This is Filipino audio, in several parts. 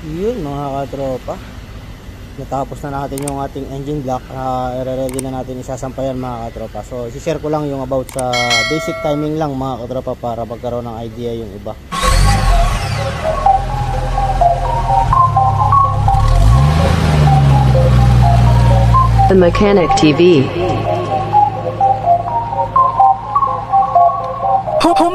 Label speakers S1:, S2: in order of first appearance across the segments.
S1: Yun mga katropa, natapos na natin yung ating engine block. I-ready na natin isasampayan mga katropa. So i-share ko lang yung about sa basic timing lang mga katropa para magkaroon ng idea yung iba.
S2: The Mechanic TV.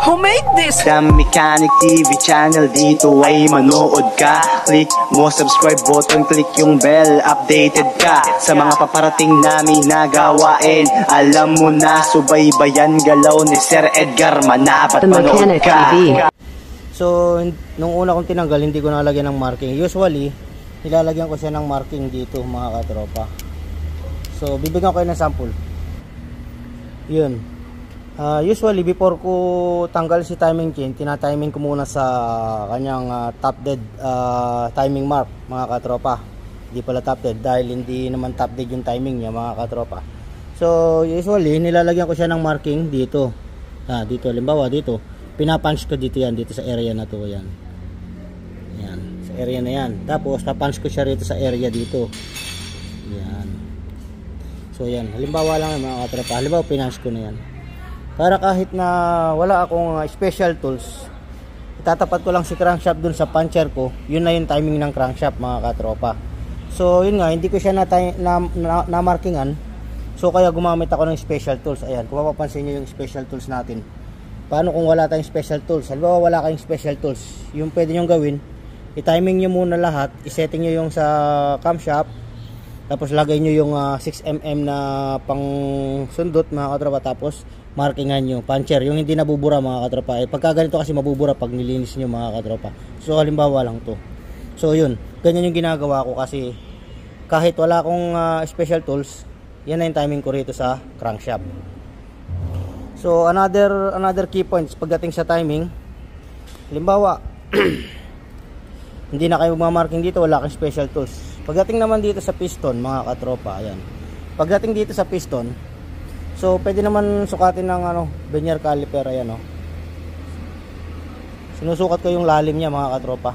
S3: Who made this?
S4: The Mechanic TV channel, dito ay manood ka. Click mo subscribe button, click yung bell, updated ka sa mga paparating namin na gawain. Alam mo na, subaybayan galaw ni Sir Edgar Manabat.
S2: The Mechanic TV.
S1: So nung una kong tinanggal, hindi ko nalagyan ng marking. Usually nilalagyan ko siya ng marking dito mga katropa. So bibigyan ko kayo ng sample. Yun. Usually before ko tanggal si timing chain, tina-timing ko muna sa kanyang top dead timing mark mga katropa. Hindi pala top dead dahil hindi naman top dead yung timing niya mga katropa. So usually nilalagyan ko siya ng marking dito. Dito halimbawa dito. Pinapunch ko dito yan, dito sa area na to yan. Yan, sa area na yan. Tapos papunch ko siya rito sa area dito. Yan. So yan, halimbawa lang mga katropa. Halimbawa pinunch ko na yan. Para kahit na wala akong special tools, itatapat ko lang si crankshaft dun sa puncher ko. Yun na yung timing ng crankshaft mga katropa. So yun nga, hindi ko siya na markingan. So kaya gumamit ako ng special tools. Ayan, kung mapapansin nyo yung special tools natin. Paano kung wala tayong special tools? Halimbawa wala kayong special tools, yung pwede nyo gawin, i-timing nyo muna lahat, i-setting nyo yung sa camshaft, tapos lagay nyo yung 6mm na pang sundot mga katropa, tapos markingan nyo, puncher, yung hindi nabubura mga katropa. Pagka ganito kasi mabubura pag nilinis nyo mga katropa. So halimbawa lang to. So yun, ganyan yung ginagawa ko kasi kahit wala akong special tools, yan na yung timing ko rito sa crankshaft. So another key points pagdating sa timing. Halimbawa hindi na kayo magmamarking dito, wala kang special tools. Pagdating naman dito sa piston mga katropa, ayan. Pagdating dito sa piston, so pwede naman sukatin ng vernier caliper, ayan sinusukat ko yung lalim niya mga katropa.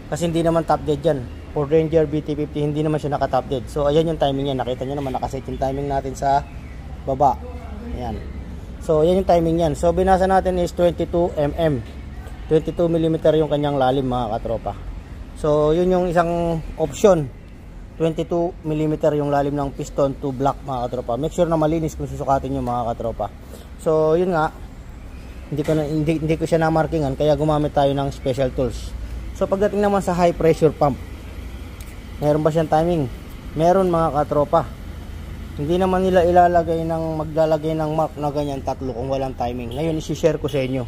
S1: Kasi hindi naman top dead yan. Ford Ranger BT50 hindi naman siya naka top dead. So ayan yung timing niya, nakita niyo naman nakaset yung timing natin sa baba. Ayan. So yan yung timing yan. So binasa natin is 22mm. 22mm yung kanyang lalim mga katropa. So yun yung isang option. 22mm yung lalim ng piston to block mga katropa. Make sure na malinis kung susukatin nyo mga katropa. So yun nga, hindi ko siya na-markingan, kaya gumamit tayo ng special tools. So pagdating naman sa high pressure pump, meron ba siyang timing? Meron mga katropa. Hindi naman nila maglalagay ng mark na ganyan tatlo kung walang timing. Ngayon isi-share ko sa inyo.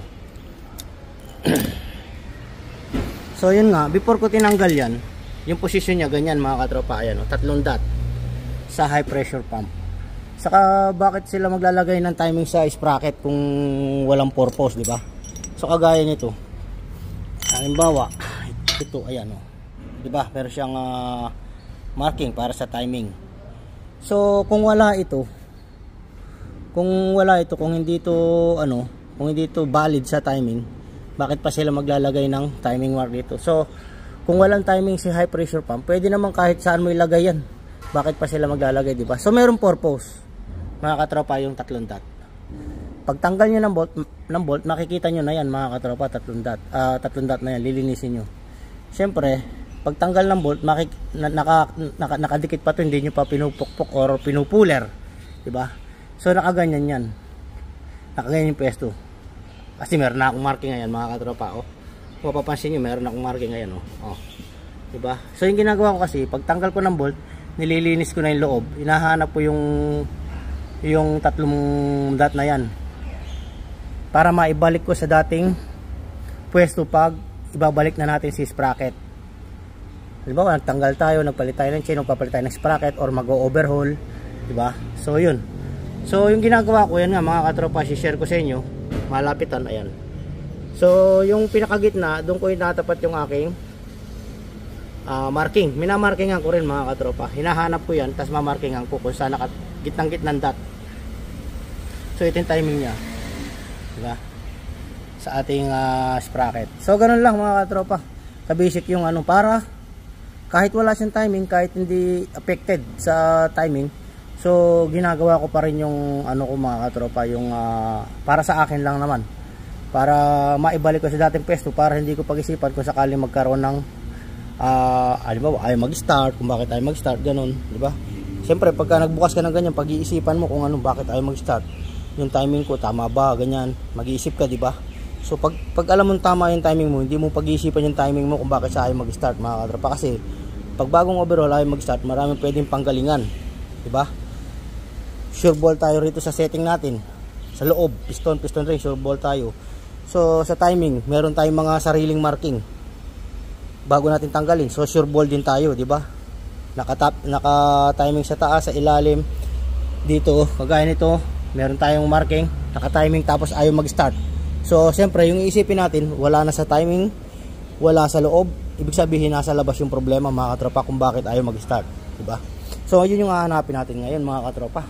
S1: So yun nga, before ko tinanggal yan, yung position niya ganyan mga katropa, ayan tatlong dot sa high pressure pump. Saka bakit sila maglalagay ng timing sa sprocket kung walang purpose, di ba? So kagaya nito. Halimbawa, ito ayan di ba? Pero siyang marking para sa timing. So kung hindi ito valid sa timing, bakit pa sila maglalagay ng timing mark dito? So kung walang timing si high pressure pump, pwede naman kahit saan mo ilagay yan. Bakit pa sila maglalagay, di ba? So merong purpose mga katropa yung tatlong dot. Pagtanggal nyo ng bolt, makikita nyo na yan mga katropa, tatlong dot na yan, lilinisin nyo. Siyempre pagtanggal ng bolt, nakadikit pa to, hindi nyo pa pinupukpok or pinupuler, diba? So nakaganyan yan, nakaganyan yung pwesto. Kasi meron na akong marking ngayon mga katropa. Kung mapapansin nyo, meron na akong marking ngayon diba? So yung ginagawa ko kasi, pagtanggal ko ng bolt, nililinis ko na yung loob, hinahanap ko yung tatlong dot na yan para maibalik ko sa dating pwesto pag ibabalik na natin si sprocket. Halimbawa, nagtanggal tayo, nagpalit tayo ng chain, nagpapalit tayo ng sprocket or mag-overhaul, diba? So yun. So yung ginagawa ko yan nga mga katropa, share ko sa inyo, malapitan, ayan. So yung pinakagitna, doon ko inatapat yung aking marking. Minamarkingan ko rin mga katropa. Hinahanap ko yan, tapos mamarkingan ko kung saan gitnang dot. So ito yung timing niya, diba? Sa ating sprocket. So ganun lang mga katropa, kabasic yung para kahit wala siyang timing, kahit hindi affected sa timing, so ginagawa ko pa rin yung ano ko mga katropa, yung para sa akin lang naman, para maibalik ko sa dating pwesto, para hindi ko pag-isipan kung sakaling magkaroon ng halimbawa ayaw mag-start, kung bakit ayaw mag-start, ganun, di ba? Siyempre pagka nagbukas ka ng ganyan, pag-iisipan mo kung ano, bakit ayaw mag-start, yung timing ko tama ba, ganyan, mag-iisip ka, di ba? So pag alam mo tama yung timing mo, hindi mo pag-iisipan yung timing mo kung bakit siya ayaw mag-start mga katropa, kasi pag bagong overhaul ayaw mag-start, maraming pwedeng panggalingan, di ba? Sure ball tayo rito sa setting natin, sa loob, piston ring, sure ball tayo. So sa timing, meron tayong mga sariling marking bago natin tanggalin, so sure ball din tayo, di ba? Naka-timing sa taas, sa ilalim, dito, kagaya nito, meron tayong marking, naka-timing tapos ayaw mag-start. So siyempre yung iisipin natin, wala na sa timing, wala sa loob, ibig sabihin nasa labas yung problema mga katropa kung bakit ayaw mag-start, diba? So yun yung hahanapin natin ngayon mga katropa.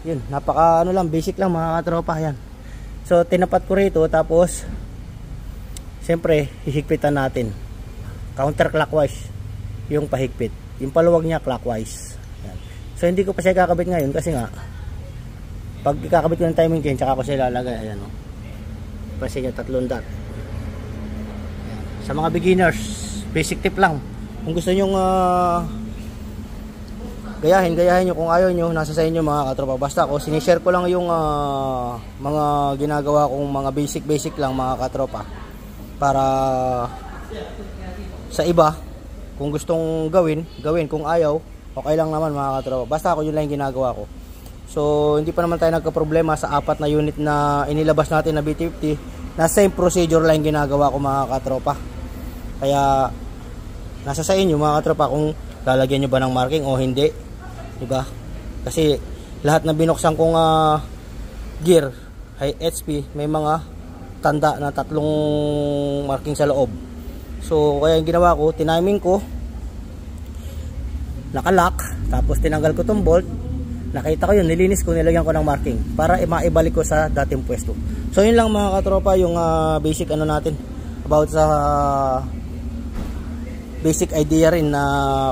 S1: Yun, napaka ano lang, basic lang mga katropa yan. So tinapat ko rito, tapos siyempre hihigpitan natin counterclockwise yung pahigpit, yung paluwag niya clockwise. Yan. So hindi ko pa siya kakabit ngayon kasi nga pag ikakabit ko ng timing chain, tsaka ko siya ilalagay. Ayan o, kasi niya 3 dot. Sa mga beginners, basic tip lang. Kung gusto nyong gayahin nyo. Kung ayaw nyo, nasa sa inyo mga katropa. Basta ako, sinishare ko lang yung mga ginagawa kong mga basic lang mga katropa. Para sa iba, kung gustong gawin. Kung ayaw, okay lang naman mga katropa. Basta ako, yun lang yung ginagawa ko. So hindi pa naman tayo nagka-problema sa 4 na unit na inilabas natin na B50, na same procedure lang ginagawa ko mga katropa. Kaya nasa sa inyo mga katropa kung lalagyan nyo ba ng marking o hindi, diba? Kasi lahat na binuksan kong gear high HP may mga tanda na 3 marking sa loob. So kaya yung ginawa ko, tiniming ko, nakalock, tapos tinanggal ko tong bolt. Nakita ko yun, nilinis ko, nilagyan ko ng marking para maibalik ko sa dating pwesto. So yun lang mga katropa, yung basic ano natin about sa basic idea rin na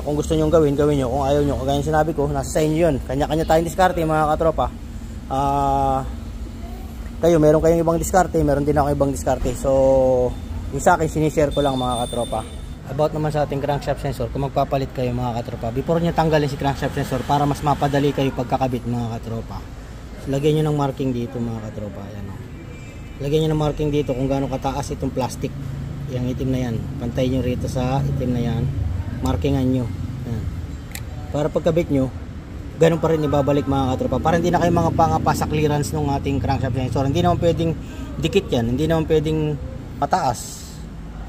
S1: kung gusto nyo gawin nyo, kung ayaw nyo, kagaya sinabi ko, nasa sa inyo yun. Kanya-kanya tayong diskarte mga katropa. Kayo, meron kayong ibang diskarte, meron din ako ibang diskarte. So yung sa akin, sinishare ko lang mga katropa. About naman sa ating crankshaft sensor, kung magpapalit kayo mga katropa, before nyo tanggalin si crankshaft sensor para mas mapadali kayo pagkakabit mga katropa, lagyan nyo ng marking dito mga katropa. Ayan, o. Lagyan nyo ng marking dito kung gaano kataas itong plastic, yung itim na yan, pantay nyo rito sa itim na yan, markingan nyo. Ayan. Para pagkabit nyo, ganun pa rin ibabalik mga katropa, para hindi na kayo mga pangapa sa clearance ng ating crankshaft sensor. Hindi naman pwedeng dikit yan, hindi naman pwedeng pataas,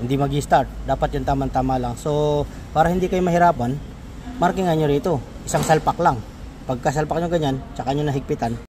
S1: hindi mag-start, dapat yung tamang-tama lang. So para hindi kayo mahirapan, markingan nyo rito, isang salpak lang. Pagka salpak nyo ganyan, tsaka nyo nahigpitan,